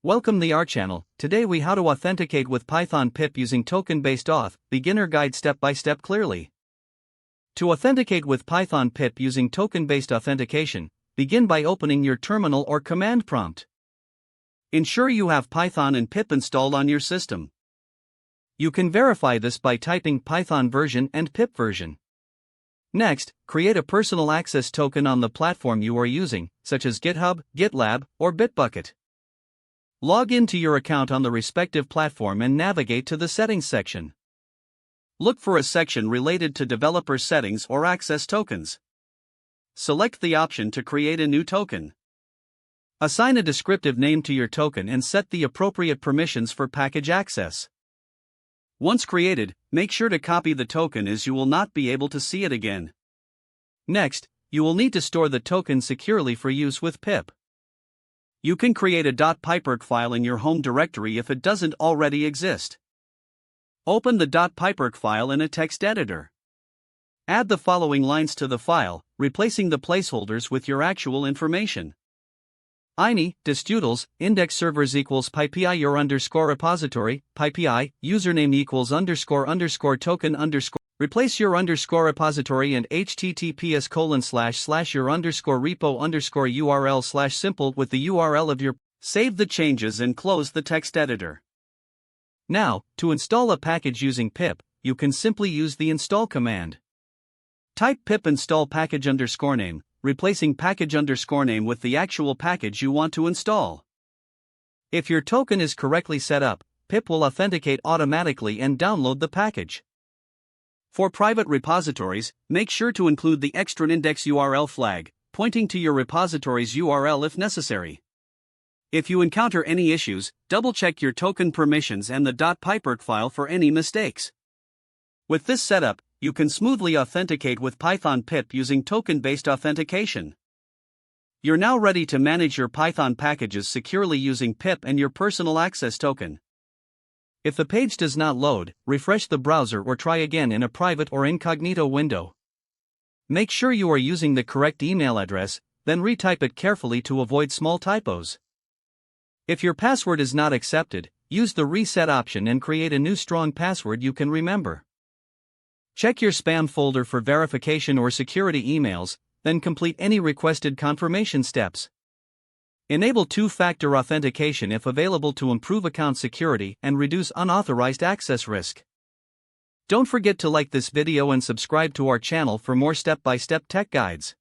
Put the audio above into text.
Welcome to our channel. Today we how to authenticate with Python pip using token-based auth, beginner guide step by step clearly. To authenticate with Python pip using token-based authentication, begin by opening your terminal or command prompt. Ensure you have Python and pip installed on your system. You can verify this by typing Python version and pip version. Next, create a personal access token on the platform you are using, such as GitHub, GitLab, or Bitbucket. Log into your account on the respective platform and navigate to the Settings section. Look for a section related to developer settings or access tokens. Select the option to create a new token. Assign a descriptive name to your token and set the appropriate permissions for package access. Once created, make sure to copy the token as you will not be able to see it again. Next, you will need to store the token securely for use with pip. You can create a .pyperc file in your home directory if it doesn't already exist. Open the .pyperc file in a text editor. Add the following lines to the file, replacing the placeholders with your actual information. ini, distutils, index servers equals pypi your underscore repository, pypi, username equals underscore token underscore. Replace your underscore repository and https:// your underscore repo underscore URL / simple with the URL of your. Save the changes and close the text editor. Now, to install a package using pip, you can simply use the install command. Type pip install package underscore name, replacing package underscore name with the actual package you want to install. If your token is correctly set up, pip will authenticate automatically and download the package. For private repositories, make sure to include the extra index URL flag, pointing to your repository's URL if necessary. If you encounter any issues, double-check your token permissions and the .pyperc file for any mistakes. With this setup, you can smoothly authenticate with Python pip using token-based authentication. You're now ready to manage your Python packages securely using pip and your personal access token. If the page does not load, refresh the browser or try again in a private or incognito window. Make sure you are using the correct email address, then retype it carefully to avoid small typos. If your password is not accepted, use the reset option and create a new strong password you can remember. Check your spam folder for verification or security emails, then complete any requested confirmation steps. Enable two-factor authentication if available to improve account security and reduce unauthorized access risk. Don't forget to like this video and subscribe to our channel for more step-by-step tech guides.